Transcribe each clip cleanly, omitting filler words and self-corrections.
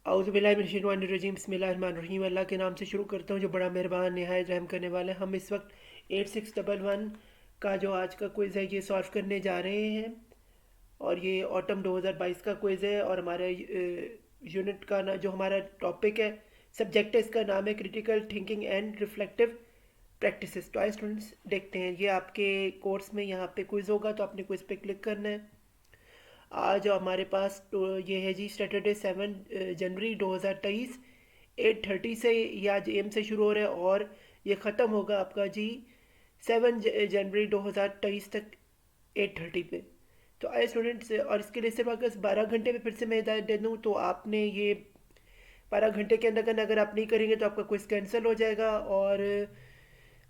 औज़ुबिल्लाहिमिनश्शैतानिर्रजीम बिस्मिल्लाहिर्रहमानिर्रहीम। अल्लाह के नाम से शुरू करता हूँ जो बड़ा मेहरबान नहायत रहम करने वाला है। हम इस वक्त 8611 का जो आज का क्विज़ है ये सॉल्व करने जा रहे हैं, और ये ऑटम 2022 का क्विज़ है। और हमारे यूनिट का ना जो हमारा टॉपिक है, सब्जेक्ट है, इसका नाम है critical thinking and reflective practices. तो आइए स्टूडेंट्स देखते हैं, ये आपके कोर्स में यहाँ पे क्विज़ होगा, तो आपने क्विज़ पे क्लिक करना है। आज हमारे पास तो ये है जी सैटरडे 7 जनवरी 2023, 8:30 से ये आज एम से शुरू हो रहा है, और ये ख़त्म होगा आपका जी 7 जनवरी 2023 तक 8:30 पे। तो आए स्टूडेंट्स, और इसके लिए सिर्फ अगर 12 घंटे में फिर से मैं हिदायत दे दूँ, तो आपने ये 12 घंटे के अंदर अगर आप नहीं करेंगे तो आपका क्विज़ कैंसिल हो जाएगा। और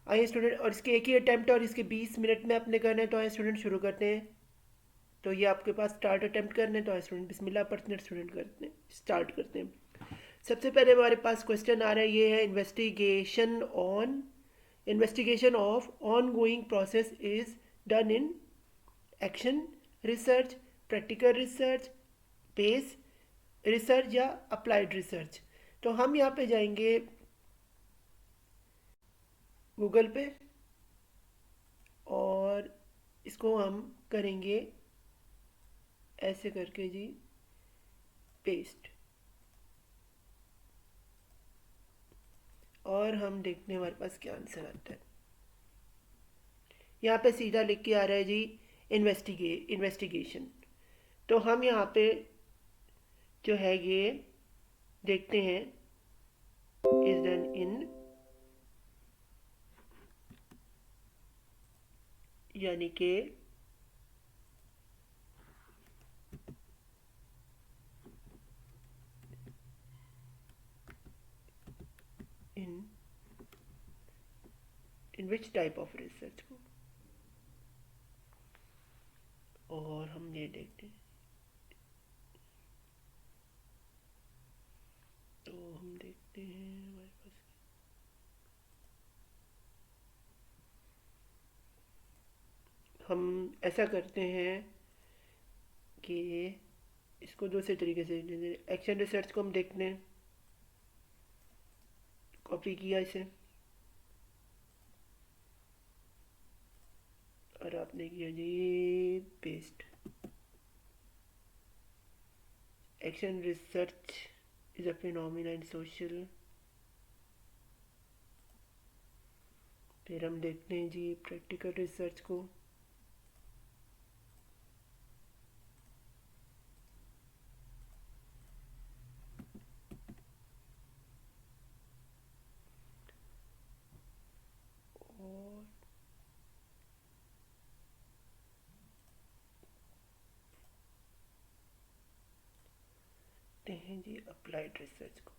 आइए स्टूडेंट, और इसके एक ही अटैम्प्ट है और इसके 20 मिनट में आपने करना है। तो आइए स्टूडेंट शुरू करते हैं। तो ये आपके पास स्टार्ट अटेम्प्ट करने, तो स्टूडेंट बिस्मिल्लाह पढ़ते हैं, स्टूडेंट करते हैं, स्टार्ट करते हैं। सबसे पहले हमारे पास क्वेश्चन आ रहा है, ये है investigation of on going process is done in action research, practical research, base research या अप्लाइड रिसर्च। तो हम यहाँ पे जाएंगे गूगल पे, और इसको हम करेंगे ऐसे करके जी पेस्ट, और हम देखते हैं हमारे पास क्या आंसर आता है। यहाँ पे सीधा लिख के आ रहा है जी इन्वेस्टिगेशन। तो हम यहाँ पे जो है ये देखते हैं, इज डन इन, यानी कि इन इन विच टाइप ऑफ रिसर्च को, और हम ये देखते हैं। तो हम देखते हैं हमारे पास, हम ऐसा करते हैं कि इसको दूसरे तरीके से, एक्शन रिसर्च को हम देखते हैं, कॉपी किया इसे, और आपने किया जी paste. Action research is a phenomena in social. फिर हम देखते हैं जी प्रैक्टिकल रिसर्च को, और देखते हैं जी अप्लाइड रिसर्च को।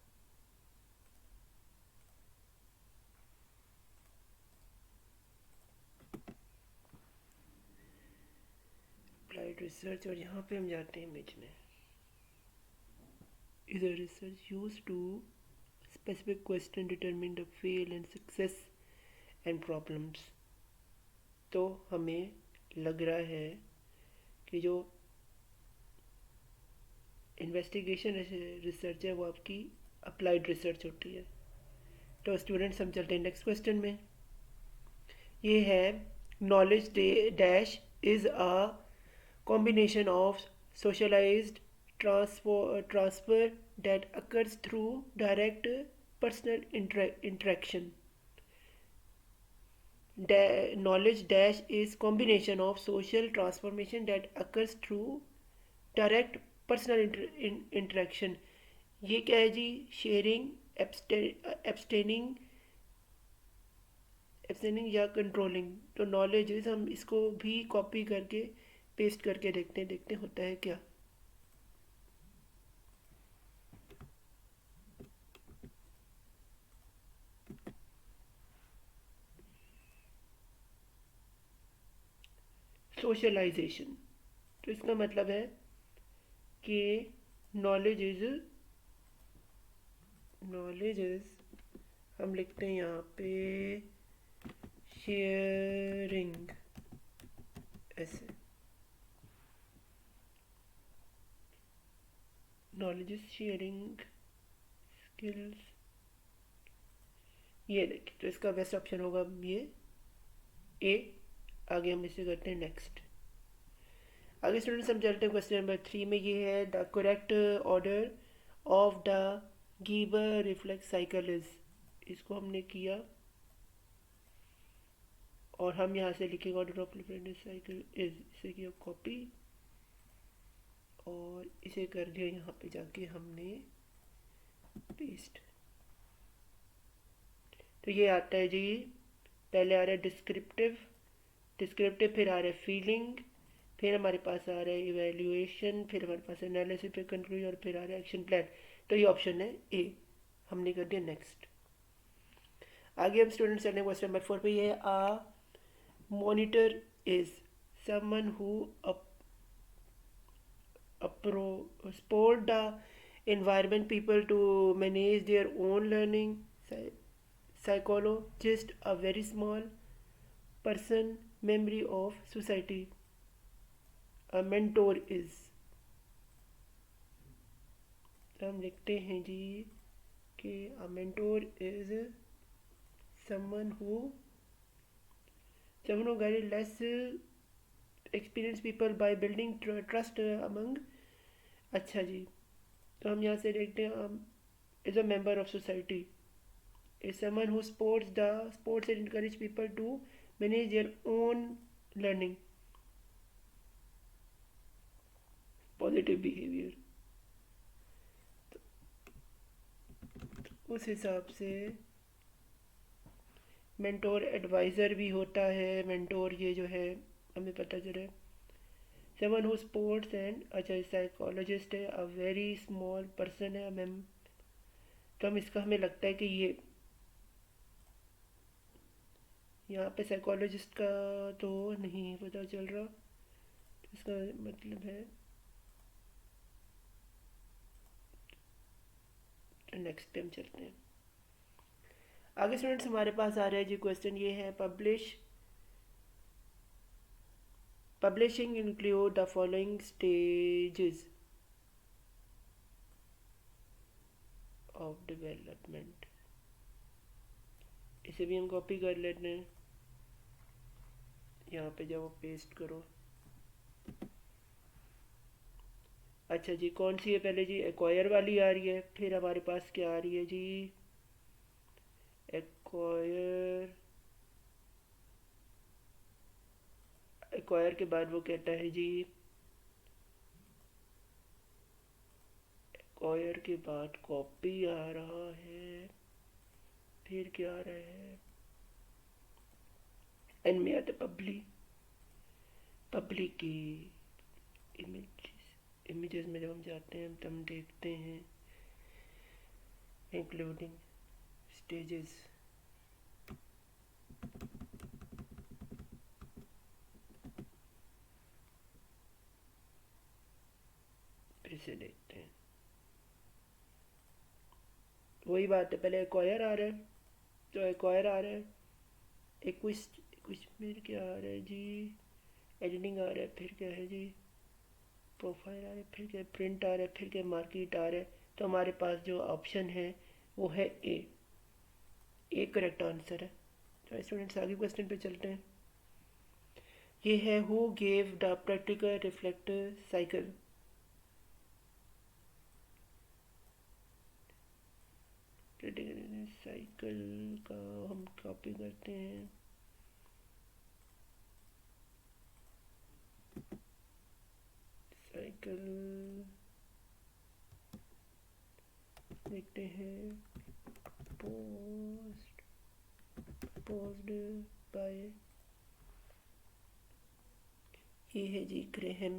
अप्लाइड रिसर्च, और यहाँ पे हम जाते हैं इमेज में, is a research use to specific question determine the fail and success and problems. तो हमें लग रहा है कि जो इन्वेस्टिगेशन रिसर्च है वो आपकी अप्लाइड रिसर्च होती है। तो स्टूडेंट्स हम चलते हैं नेक्स्ट क्वेश्चन में। ये है knowledge dash is a combination of socialized transfer that occurs through direct personal interaction. Knowledge dash is combination of social transformation that occurs through direct personal interaction. ये क्या है जी, शेयरिंग, एब्सटेनिंग एब्सटेनिंग या controlling. तो knowledge is, हम इसको भी copy करके paste करके देखते हैं होता है क्या। सोशलाइजेशन, तो इसका मतलब है कि नॉलेज इज हम लिखते हैं यहाँ पे शेयरिंग, ऐसे नॉलेज इज शेयरिंग स्किल्स, ये देखिए, तो इसका बेस्ट ऑप्शन होगा ये ए। आगे हम इसे करते हैं नेक्स्ट। आगे स्टूडेंट्स हम चलते हैं क्वेश्चन नंबर 3 में। ये है the correct order of the गीबर रिफ्लेक्स साइकिल इज। इसको हमने किया और हम यहाँ से लिखेंगे order of reflex cycle is, इसे किया कॉपी और इसे कर दिया यहाँ पे जाके हमने पेस्ट। तो ये आता है जी, पहले आ रहा है डिस्क्रिप्टिव, डिस्क्रिप्टिव फिर आ रहा है फीलिंग, फिर हमारे पास आ रहा है इवेल्युएशन, फिर हमारे पास एनालिसिस, फिर कंक्लूजन और फिर आ रहा है एक्शन प्लान। तो ये ऑप्शन है ए, हमने कर दिया नेक्स्ट। आगे हम स्टूडेंट चलने क्वेश्चन नंबर 4 पे। ये है a monitor is someone who support the environment people to manage their own learning. Psychologist a very small person memory of society. A mentor is, तो हम लिखते हैं जी कि a mentor is someone who guided less experienced people by building trust among। अच्छा जी, तो हम यहाँ से देखते हैं is a member of society, is someone who sports and encourage people to manage their own learning, positive behaviour. उस हिसाब से मेंटोर एडवाइज़र भी होता है। मेंटोर ये जो है हमें पता चले समवन हु स्पोर्ट्स एंड, अच्छा साइकोलॉजिस्ट है, अ वेरी स्मॉल पर्सन है मैम। तो हम इसका हमें लगता है कि ये यहाँ पे साइकोलॉजिस्ट का तो नहीं पता चल रहा, तो इसका मतलब है नेक्स्ट पे हम चलते हैं। आगे स्टूडेंट्स हमारे पास आ रहा है जी क्वेश्चन, ये है publishing include the following stages of development. इसे भी हम कॉपी कर लेते हैं, यहाँ पे जाओ पेस्ट करो। अच्छा जी, कौन सी है पहले जी? एक्वायर वाली आ रही है, फिर हमारे पास क्या आ रही है जी? एक्वायर के बाद वो कहता है जी, एक्वायर के बाद कॉपी आ रहा है, फिर क्या आ रहा है? एंड में आता पब्लिक की इमेजेस में जब हम जाते हैं तब हम देखते हैं इंक्लूडिंग स्टेजेस। फिर से देखते हैं, वही बात है, पहले एक्वायर आ रहा है, तो एक्वायर आ रहा है, कुछ फिर क्या आ रहा है जी? एडिटिंग आ रहा है, फिर क्या है जी? प्रोफाइल आ रहा है, फिर क्या प्रिंट आ रहा है, फिर क्या मार्केट आ रहा है। तो हमारे पास जो ऑप्शन है वो है ए करेक्ट आंसर है। तो स्टूडेंट्स आगे क्वेश्चन पे चलते हैं। ये है who gave the practical reflector cycle. Cycle का हम कॉपी करते हैं, साइकिल देखते हैं, पोस्ड बाय, ये है जी ग्रेहम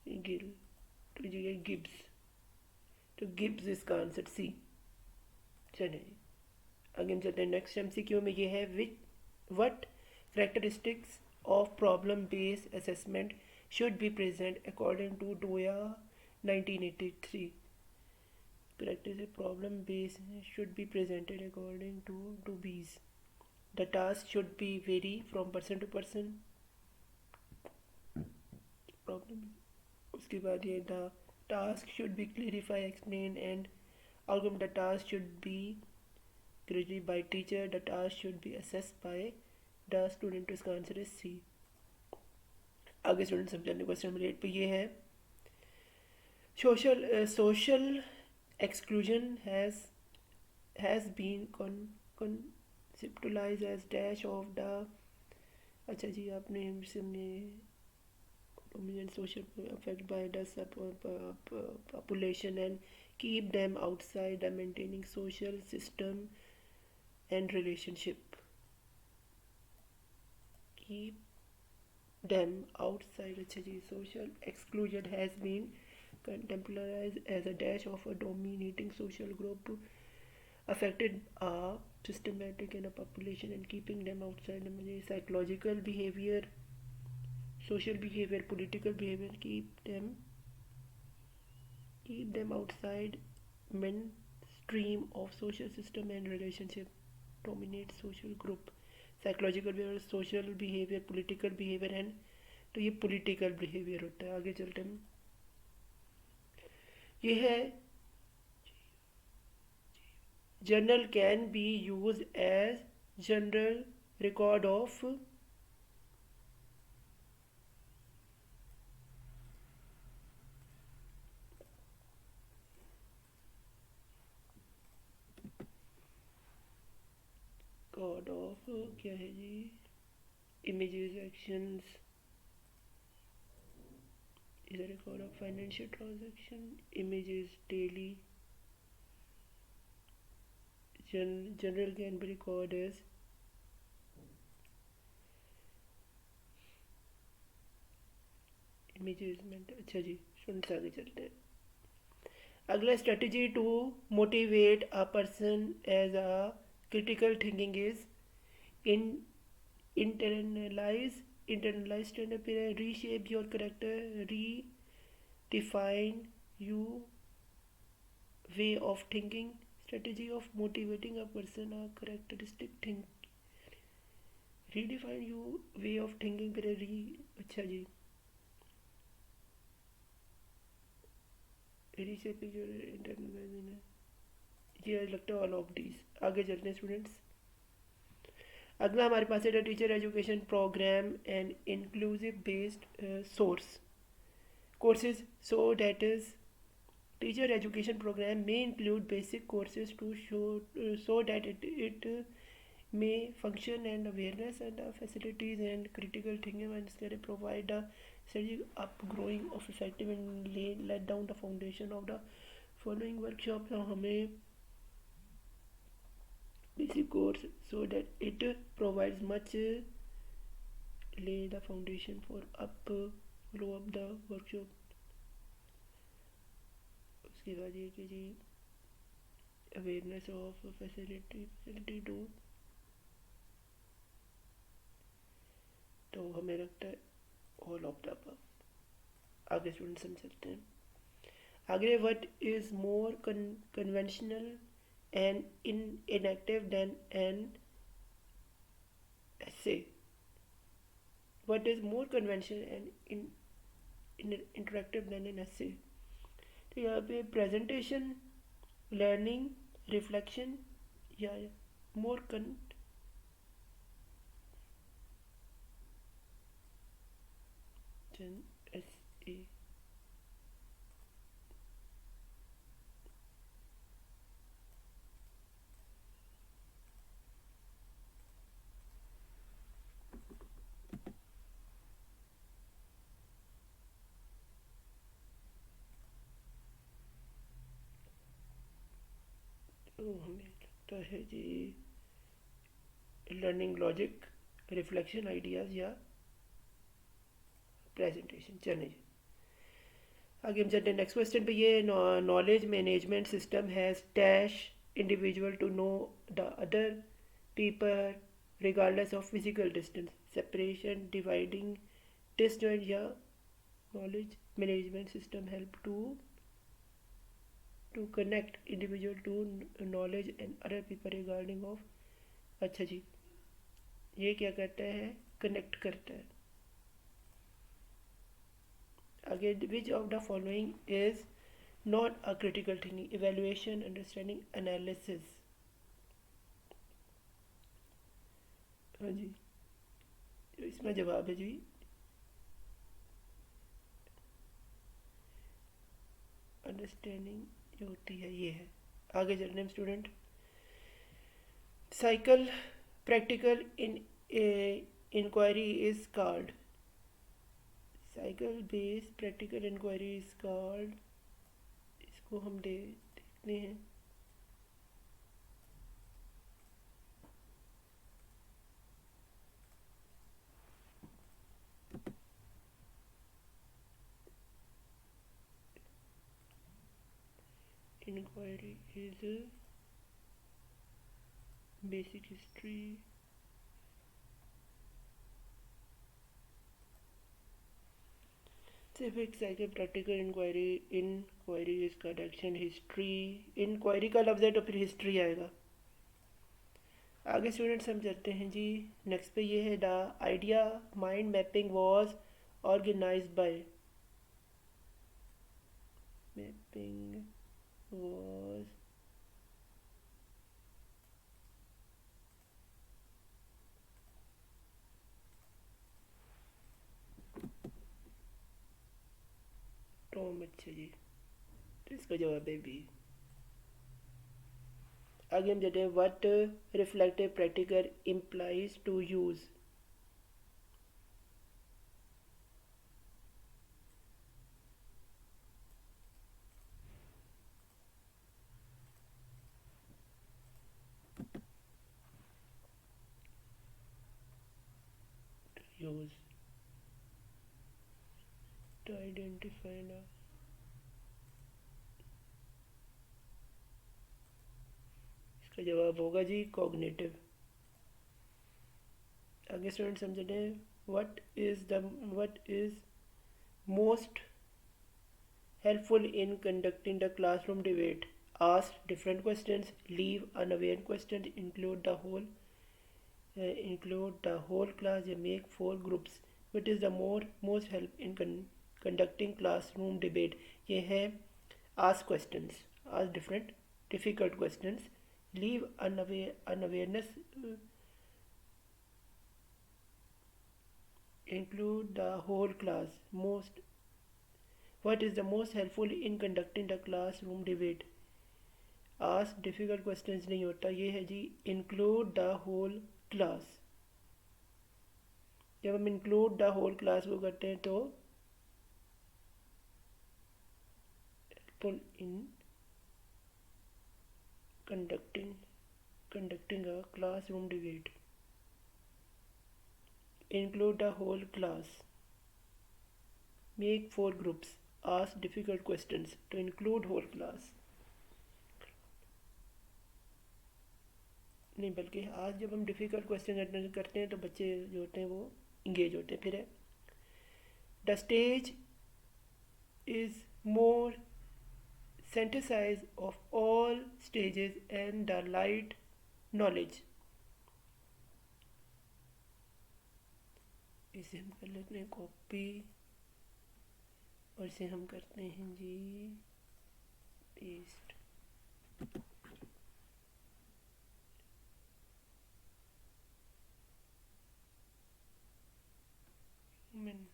गिल, तो जी ये गिब्स, तो गिब्स इसका आंसर सी। चलिए जी आगे हम चलते हैं नेक्स्ट एमसीक्यू में। ये है what characteristics of problem based assessment should be present according to Doya 1983। characteristic problem base should be presented according to Dubis. The task should be vary from person to person. Problem, उसके बाद ये the task should be clarify, explain and Outcome: the task should be graded by teacher. The task should be assessed by the student. तो इसका answer है सी. आगे student समझाने question number 8 पे ये है social exclusion has been conceptualized as dash of the. अच्छा जी, आपने हमने dominant social affect by the population and keep them outside the maintaining social system and relationship. Keep them outside. अच्छा जी, social exclusion has been contemplated as a dash of a dominating social group affected a systematic in a population and keeping them outside. Psychological behavior, social behavior, political behavior, keep them outside mainstream of social system and relationship, dominate social group. Psychological behavior, social behavior, political behavior and तो ये political behavior होता है. आगे चलते हैं. ये है journal can be used as general record of क्या है जी, images, actions, is a record of financial transaction, images daily. General can be recorded as images. अच्छा जी, स्टूडेंट्स आगे चलते हैं. अगला strategy to motivate a person as a critical thinking is in internalize stand up, reshape your character, redefine you way of thinking. Strategy of motivating a person, a characteristic think, redefine you way of thinking. अच्छा जी, reshaping your internal, ये लगता है all of these. आगे चलते हैं students. अगला हमारे पास है teacher education program and inclusive based source courses. So that is teacher education program may include basic courses to show so that it may function and awareness and facilities and critical thinking and can provide a strategic upgrowing of effective and let down the foundation of the following workshop. हमें basic course so that it provides much lay the foundation for grow up the workshop. उसके बाद ये कि जी awareness of facility to, तो हमें लगता है all of the above. आगे स्टूडेंट समझ सकते हैं. आगे what is more conventional and inactive than an essay. What is more conventional and interactive than an essay? तो यहाँ पे presentation, learning, reflection या more than essay. तो हमें लगता है जी लर्निंग, लॉजिक, रिफ्लेक्शन, आइडियाज़ या प्रेजेंटेशन. चलिए जी आगे हम चलते हैं नेक्स्ट क्वेश्चन पे. ये knowledge management system has dash individual to know the other people regardless of physical distance, separation, dividing disjoint या knowledge management system help to connect individual to knowledge and other people regarding of. अच्छा जी, ये क्या करता है, connect करता है. आगे which of the following is not a critical thinking, evaluation, understanding, analysis. हाँ जी, तो इसमें जवाब है जी अंडरस्टैंडिंग जो होती है ये है। आगे चल रहे हैं student. Cycle practical in inquiry is called, cycle based practical inquiry is called, इसको हम देखते हैं। Inquiry is basic history, civic cycle practical inquiry इसका डायरेक्शन हिस्ट्री, इंक्वायरी का लफ्ज़ है तो फिर हिस्ट्री आएगा। आगे स्टूडेंट्स हम चलते हैं जी। नेक्स्ट पे ये है the idea mind mapping was organised by, mapping was Tom, अच्छा जी, तो इसका जवाब है बी। आगे हम चलते हैं what reflective practical implies to use, use to identify ना, इसका जवाब होगा जी कॉग्निटिव। आगे स्टूडेंट समझते हैं what is most helpful in conducting the classroom debate, ask different questions, leave unaware questions, include the whole class, या make four groups, which is the most help in conducting classroom debate। ये है ask questions, ask different difficult questions, leave unawareness, include the whole class, most what is the most helpful in conducting the classroom debate, ask difficult questions नहीं होता, ये है जी include the whole class. जब हम include the whole class को करते हैं तो helpful in conducting a classroom debate, include the whole class, make four groups, ask difficult questions, to include whole class. नहीं, बल्कि आज जब हम डिफ़िकल्ट क्वेश्चन करते हैं तो बच्चे जो होते हैं वो इंगेज होते हैं। फिर है the stage is more synthesis of all stages and the light knowledge। इसे हम कर लेते हैं कॉपी और इसे हम करते हैं जी पेस्ट। ह्यूमन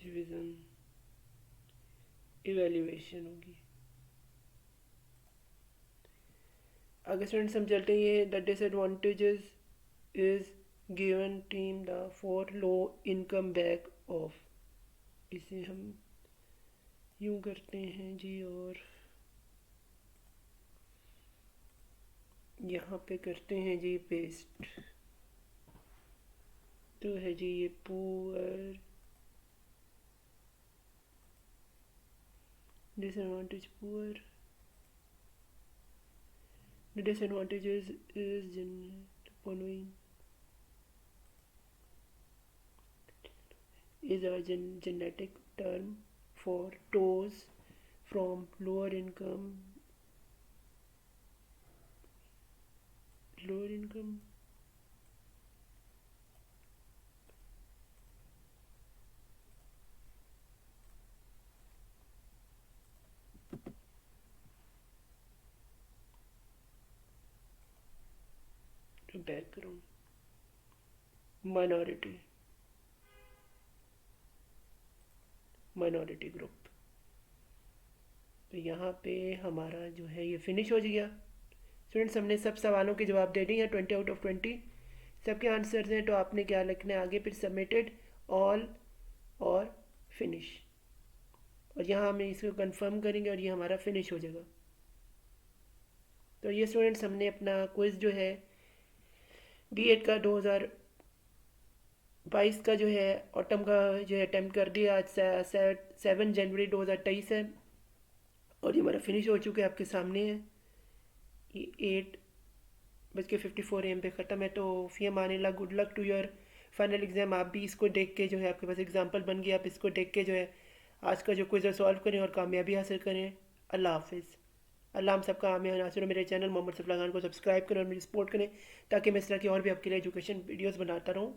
डिवीज़न इवेल्युएशन होगी। आगे स्टूडेंट्स हम चलते हैं ये the disadvantages is given team the for low income back of, इसे हम यूँ करते हैं जी और यहाँ पे करते हैं जी पेस्ट। तो है जी ये poor, disadvantage poor, the disadvantages is following is a genetic term for those from lower income lower income, background, minority, minority group. तो यहाँ पे हमारा जो है ये फिनिश हो गया। स्टूडेंट्स, हमने सब सवालों के जवाब दे दिए हैं, 20 out of 20 सबके आंसर्स हैं। तो आपने क्या लिखना है आगे, फिर सबमिटेड, ऑल और फिनिश। और यहाँ हम इसको कंफर्म करेंगे और ये हमारा फिनिश हो जाएगा। तो ये स्टूडेंट्स, हमने अपना क्विज़ जो है B.Ed का 2022 का जो है ऑटम का जो है अटैम्प्ट कर दिया। आज 7 जनवरी 2023 है और ये हमारा फिनिश हो चुका है, आपके सामने है। ये 8:54 AM पे ख़त्म है। तो फ़िया मानिल्लाह, good luck to your final exam. आप भी इसको देख के जो है, आपके पास एग्जाम्पल बन गया, आप इसको देख के जो है आज का जो क्विज़ है सॉल्व करें और कामयाबी हासिल करें। अल्लाह हाफिज़। अल्लाह हम सबका आमिर नासिर। मेरे चैनल मोहम्मद सफला खान को सब्सक्राइब करें और मेरी सपोर्ट करें ताकि मैं इस तरह की और भी आपके लिए एजुकेशन वीडियोस बनाता रहूँ।